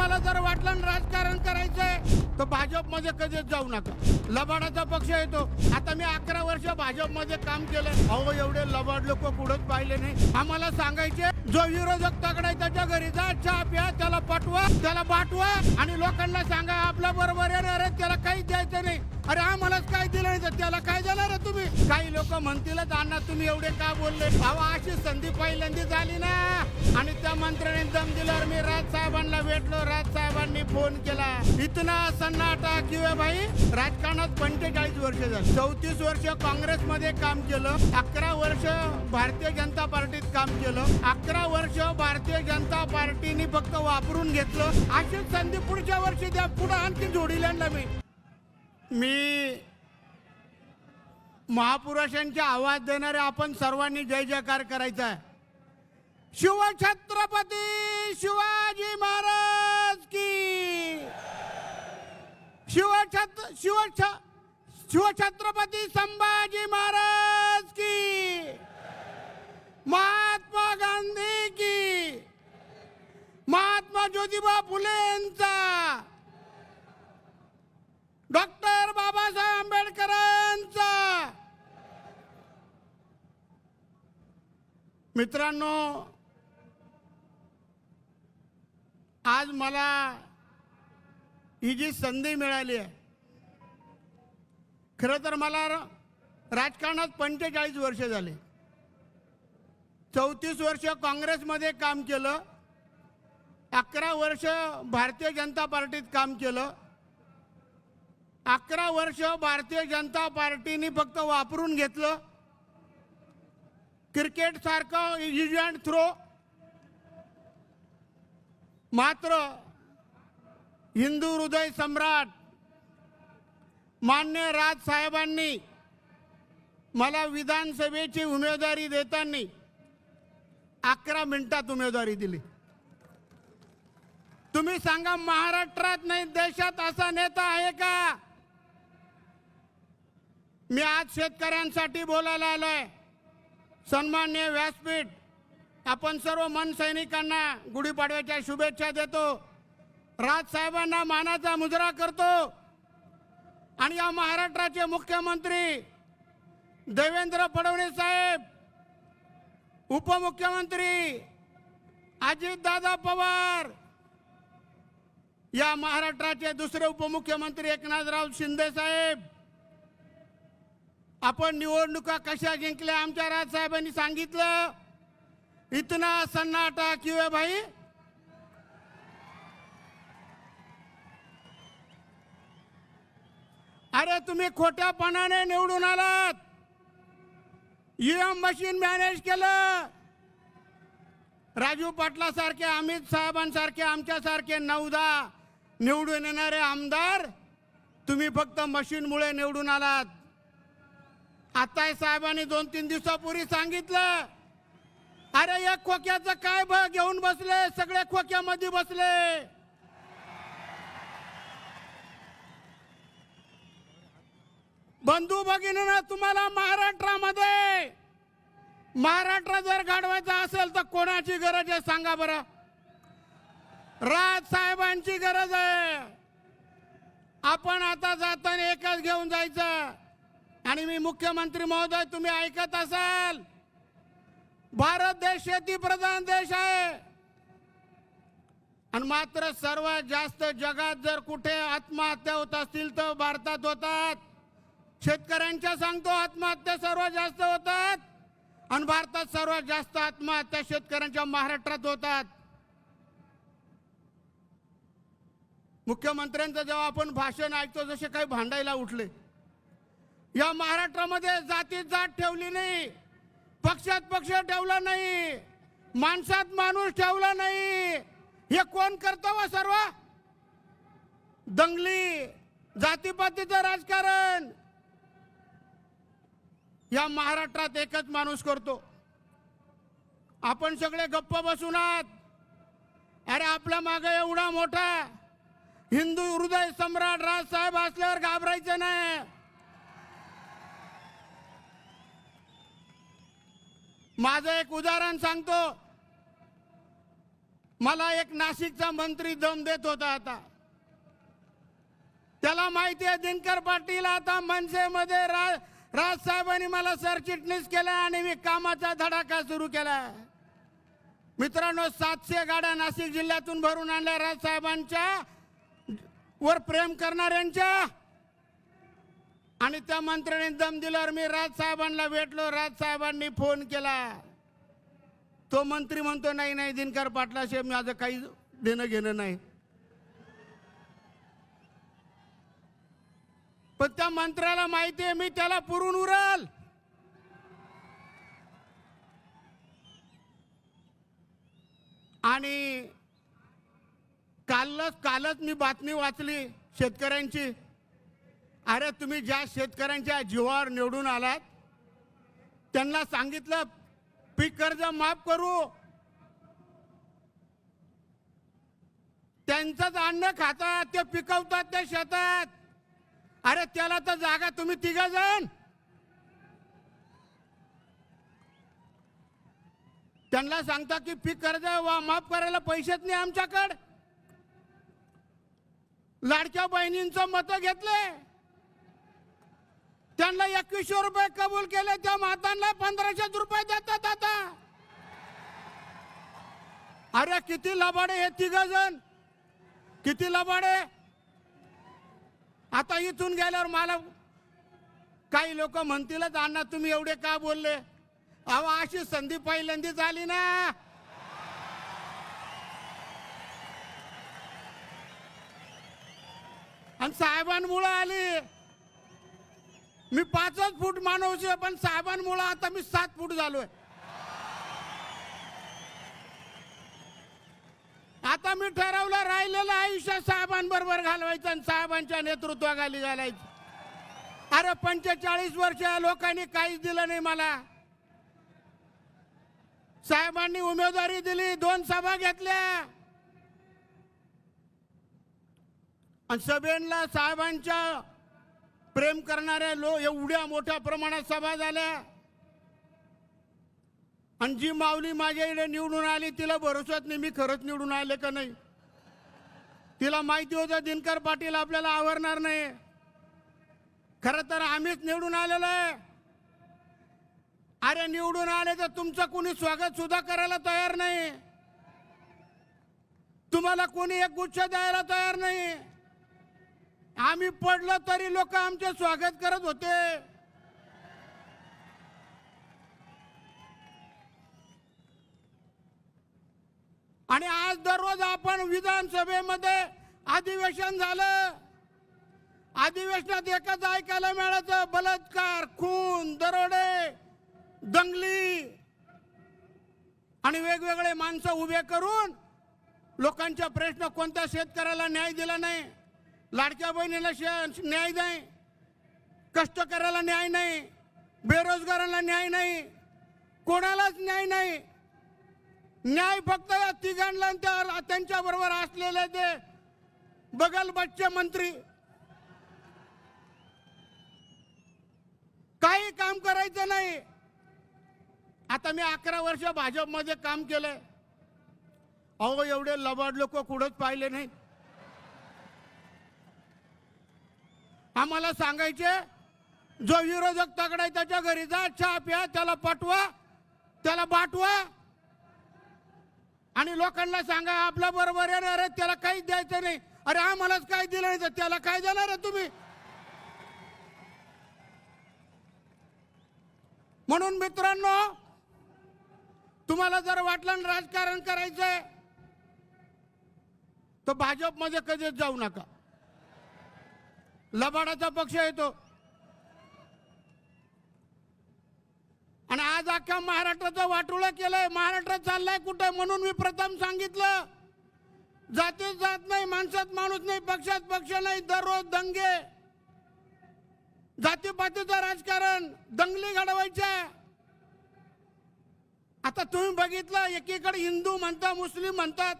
तुम्हाला जर वाटलं ना राजकारण करायचंय तर भाजपमध्ये कधीच जाऊ नका. लबाडाचा पक्ष येतो. आता मी 11 वर्ष भाजपमध्ये काम केलं. अहो एवढे लबाड लोक कुठंच पाहिले नाही. आम्हाला सांगायचे जो विरोधक तगडा आहे त्याच्या घरी जा, चहा प्या, त्याला पाठवा, त्याला बाटवा आणि लोकांना सांगा आपल्या बरोबर येणार आहे, त्याला काही द्यायचं नाही. अरे आम्हालाच काय दिलं नाही तर त्याला काय देणार आहे तुम्ही? काही लोक म्हणतीलच अण्णा तुम्ही एवढे का बोलले. अहो अशी संधी पहिल्यांदा झाली ना आणि त्या मंत्र्याने दम दिल्यावर मी राज साहेबांना भेटलो. राज साहेबांनी फोन केला. इतना सन्नाटा किंवा भाई राजकारणात 45 वर्ष झाली. 34 वर्ष काँग्रेसमध्ये काम केलं. 11 वर्ष भारतीय जनता पार्टीत काम केलं. 11 वर्ष भारतीय जनता पार्टीने फक्त वापरून घेतलं. अशीच संधी पुढच्या वर्षी द्या. पुढे आणखी जोडीला मी महापुरुषांचा आवाज देणारे आपण सर्वांनी जय जयकार करायचा आहे. शिवछत्रपती शिवाजी महाराज की. शिवछत्रपती संभाजी महाराज की. महात्मा गांधी की. महात्मा ज्योतिबा फुलेंचा. डॉक्टर बाबासाहेब आंबेडकरांचा. मित्रांनो, आज मला ही जी संधी मिळाली आहे, खरं तर मला राजकारणात 45 वर्ष झाले. 34 वर्ष काँग्रेसमध्ये काम केलं. 11 वर्ष भारतीय जनता पार्टीत काम केलं. 11 वर्ष भारतीय जनता पार्टीने फक्त वापरून घेतलं. क्रिकेट सारखं यूज अँड थ्रो. मात्र हिंदू हृदय सम्राट मान्य राज साहेबांनी मला विधानसभेची उमेदवारी देताना 11 मिनिटात उमेदवारी दिली. तुम्ही सांगा महाराष्ट्रात नाही देशात असा नेता आहे का? मी आज शेतकऱ्यांसाठी बोलायला आलोय. सन्माननीय व्यासपीठ, आपण सर्व मन सैनिकांना गुढीपाडव्याच्या शुभेच्छा देतो. राज साहेबांना मानाचा मुजरा करतो आणि या महाराष्ट्राचे मुख्यमंत्री देवेंद्र फडणवीस साहेब, उपमुख्यमंत्री अजितदादा पवार, या महाराष्ट्राचे दुसरे उपमुख्यमंत्री एकनाथराव शिंदे साहेब, आपण निवडणुका कशा जिंकल्या आमच्या राज साहेबांनी सांगितलं. इतना सन्नाटा किंवा भाई. अरे तुम्ही खोट्यापणाने निवडून आलात. ईएम मशीन मॅनेज केलं. राजू पाटला सारखे, अमित साहेबांसारखे, आमच्यासारखे 9-10 निवडून येणारे आमदार तुम्ही फक्त मशीनमुळे निवडून आलात. आता साहेबांनी 2-3 दिवसापूर्वी सांगितलं, अरे एक खोक्याचं काय घेऊन बसले, सगळे खोक्यामध्ये बसले. बंधू भगिनींनो, तुम्हाला महाराष्ट्रामध्ये महाराष्ट्र जर घडवायचा असेल तर कोणाची गरज आहे सांगा बरं? राज साहेबांची गरज आहे. आपण आता जाताना एकच घेऊन जायचं. आणि मी मुख्यमंत्री महोदय, तुम्ही ऐकत असाल, भारत देश शेती प्रधान देश आहे. आणि मात्र सर्वात जास्त जगात जर कुठे आत्महत्या होत असतील तर भारतात होतात. शेतकऱ्यांच्या सांगतो आत्महत्या सर्वात जास्त होतात आणि भारतात सर्वात जास्त आत्महत्या शेतकऱ्यांच्या महाराष्ट्रात होतात. मुख्यमंत्र्यांचं जेव्हा आपण भाषण ऐकतो जसे काही भांडायला उठले. या महाराष्ट्रामध्ये जातीत जात ठेवली नाही, पक्षात पक्ष ठेवला नाही, माणसात माणूस ठेवला नाही. हे कोण करतो व सर्व? दंगली जातीपातीचं राजकारण या महाराष्ट्रात एकच माणूस करतो. आपण सगळे गप्प बसून आहात. अरे आपल्या मागे एवढा मोठा हिंदू हृदय सम्राट राज साहेब असल्यावर घाबरायचं नाही. माझं एक उदाहरण सांगतो. मला एक नाशिकचा मंत्री दम देत होता. आता त्याला माहिती आहे दिनकर पाटील आता मनसेमध्ये राज साहेबांनी मला सरचिटणीस केलं आणि मी कामाचा धडाका सुरू केला. मित्रांनो, 700 गाड्या नाशिक जिल्ह्यातून भरून आणल्या राज साहेबांच्या वर प्रेम करणाऱ्यांच्या. आणि त्या मंत्र्याने दम दिल्यावर मी राज साहेबांना भेटलो. राज साहेबांनी फोन केला. तो मंत्री म्हणतो नाही नाही दिनकर पाटलाशी माझं काही देणं घेणं नाही. पण त्या मंत्र्याला माहिती आहे मी त्याला पुरून उरल. आणि कालच मी बातमी वाचली शेतकऱ्यांची. अरे तुम्ही ज्या शेतकऱ्यांच्या जीवावर निवडून आलात त्यांना सांगितलं पीक कर्ज माफ करू. त्यांचंच अन्न खातात, ते पिकवतात त्या शेतात. अरे त्याला तर जागा तुम्ही 3 जण. त्यांना सांगता की पीक कर्ज माफ करायला पैसेच नाही आमच्याकडे. लाडक्या बहिणींचं मत घेतले, त्यांना 2100 रुपये कबूल केले, त्या मातांना 1500 रुपये देतात आता. अरे किती लबाडे हे 3 जण, किती लबाडे. आता इथून गेल्यावर मला काही लोक म्हणतीलच अण्णा तुम्ही एवढे का बोलले. अहो अशी संधी पहिल्यांदाच आली ना. आणि साहेबांमुळे आली. मी 5च फूट माणूस आहे, पण साहेबांमुळे आता मी 7 फूट झालोय. आता मी ठरवलं राहिलेलं आयुष्य साहेबांबरोबर घालवायचं आणि साहेबांच्या नेतृत्वाखाली घालायचं. अरे 45 वर्ष लोकांनी काहीच दिलं नाही मला. साहेबांनी उमेदवारी दिली, 2 सभा घेतल्या आणि सभेला साहेबांच्या प्रेम करणाऱ्या एवढ्या मोठ्या प्रमाणात सभा झाल्या. आणि जी माऊली माझ्या इकडे निवडून आली तिला भरोसाच नाही मी खरंच निवडून आले का नाही. तिला माहिती होतं दिनकर पाटील आपल्याला आवरणार नाही. खरं तर आम्हीच निवडून आलेलो आहे. अरे निवडून आले तर तुमचं कोणी स्वागत सुद्धा करायला तयार नाही. तुम्हाला कोणी एक गुच्छ द्यायला तयार नाही. आम्ही पडलो तरी लोक आमचे स्वागत करत होते. आणि आज दररोज आपण विधानसभेमध्ये अधिवेशन झालं. अधिवेशनात एकच ऐकायला मिळालं बलात्कार, खून, दरोडे, दंगली आणि वेगवेगळे माणसं उभे करून लोकांच्या प्रश्न. कोणत्या शेतकऱ्याला न्याय दिला नाही, लाडक्या बहिणीला न्याय नाही, कष्टकऱ्याला न्याय नाही, बेरोजगारांना न्याय नाही, कोणालाच न्याय नाही. न्याय फक्त या तिघांना त्यांच्या बरोबर असलेले ते बगल बच्चे मंत्री. काही काम करायचं नाही. आता मी 11 वर्ष भाजपमध्ये काम केलंय. अहो एवढे लबाड लोक कुठंच पाहिले नाही. आम्हाला सांगायचे जो विरोधक तगडा आहे त्याच्या घरी जा, चहा प्या, त्याला पाठवा, त्याला बाटवा आणि लोकांना सांगा आपल्या बरोबर येणार आहे त्याला काहीच द्यायचं नाही. अरे आम्हालाच काय दिलं नाही तर त्याला काय देणार आहे तुम्ही. म्हणून मित्रांनो, तुम्हाला जर वाटलं राजकारण करायचंय तर भाजपमध्ये कधीच जाऊ नका. लबाडाचा पक्ष येतो आणि आज अख्ख्या महाराष्ट्राचं वाटोळं केलंय. महाराष्ट्र चाललाय कुठे म्हणून मी प्रथम सांगितलं. जातीत जात नाही, माणसात माणूस नाही, पक्षात पक्ष नाही. दररोज दंगे, जातीपातीचं राजकारण, दंगली घडवायच्या. आता तुम्ही बघितलं एकीकडे हिंदू म्हणतात, मुस्लिम म्हणतात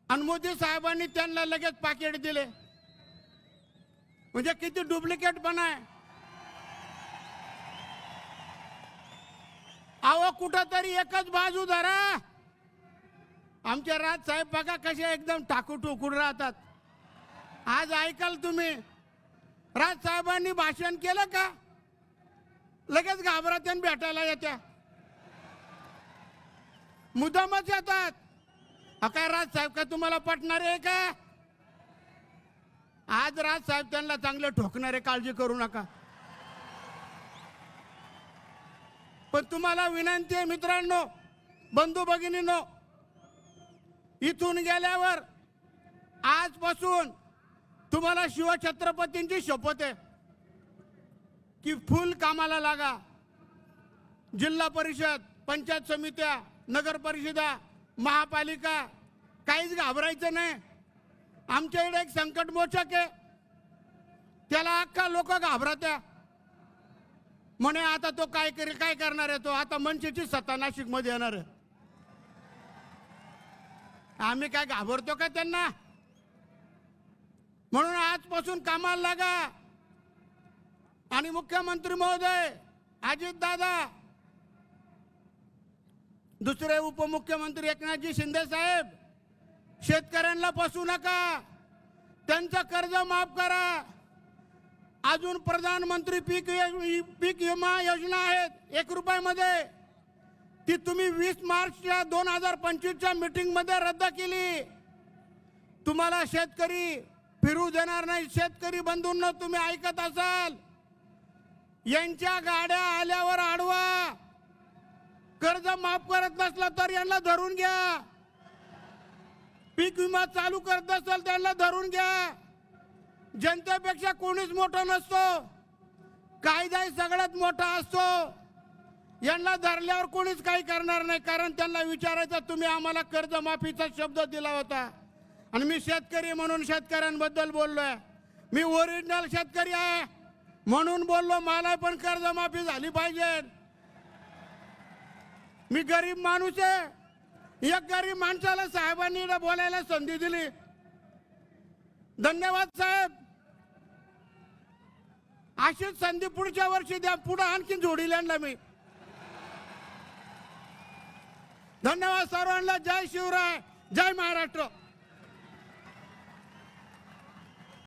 आणि मोदी साहेबांनी त्यांना लगेच पाकिट दिले. म्हणजे किती डुप्लिकेटपणा आहे. अहो कुठंतरी एकच बाजू धरा. आमचे राज साहेब बघा कसे एकदम ठाकून राहतात. आज ऐकाल तुम्ही राज साहेबांनी भाषण केलं का लगेच घाबरत्या भेटायला येत्या, मुद्दामच येतात. काय राज साहेब का तुम्हाला पटणार आहे का? आज राज साहेब त्यांना चांगले ठोकणारे, काळजी करू नका. पण तुम्हाला विनंती आहे मित्रांनो, बंधू भगिनींनो, इथून गेल्यावर आजपासून तुम्हाला शिवछत्रपतींची शपथ आहे की फुल कामाला लागा. जिल्हा परिषद, पंचायत समित्या, नगर परिषदा, महापालिका, काहीच घाबरायचं नाही. आमच्या इकडे एक संकट मोचक आहे, त्याला अख्खा लोक घाबरत्या. म्हणे आता तो काय करणार आहे, तो आता मनसेची सत्ता नाशिक मध्ये येणार आहे. आम्ही काय घाबरतो का त्यांना? म्हणून आजपासून कामाला लागा. आणि मुख्यमंत्री महोदय, अजित दादा, दुसरे उपमुख्यमंत्री एकनाथजी शिंदे साहेब, शेतकऱ्यांना फसवू नका, त्यांचं कर्ज माफ करा. अजून प्रधानमंत्री पीक विमा योजना आहेत 1 रुपयामध्ये, ती तुम्ही 20 मार्चच्या 2025च्या मीटिंग मध्ये रद्द केली. तुम्हाला शेतकरी फिरू देणार नाही. शेतकरी बंधूंनो, तुम्ही ऐकत असाल, यांच्या गाड्या आल्यावर अडवा. कर्ज माफ करत नसला तर यांना धरून घ्या. पीक विमा चालू करत असेल त्यांना धरून घ्या. जनतेपेक्षा कोणीच मोठा नसतो, कायदा सगळ्यात मोठा असतो. यांना धरल्यावर कोणीच काही करणार नाही, कारण त्यांना विचारायचं तुम्ही आम्हाला कर्जमाफीचा शब्द दिला होता. आणि मी शेतकरी म्हणून शेतकऱ्यांबद्दल बोललोय. मी ओरिजिनल शेतकरी आहे म्हणून बोललो, मला पण कर्जमाफी झाली पाहिजे. मी गरीब माणूस आहे. एक गरीब माणसाला साहेबांनी बोलायला संधी दिली. धन्यवाद साहेब. अशीच संधी पुढच्या वर्षी द्या, पुढे आणखी जोडील आणला मी. धन्यवाद सर्वांना. जय शिवराय, जय महाराष्ट्र.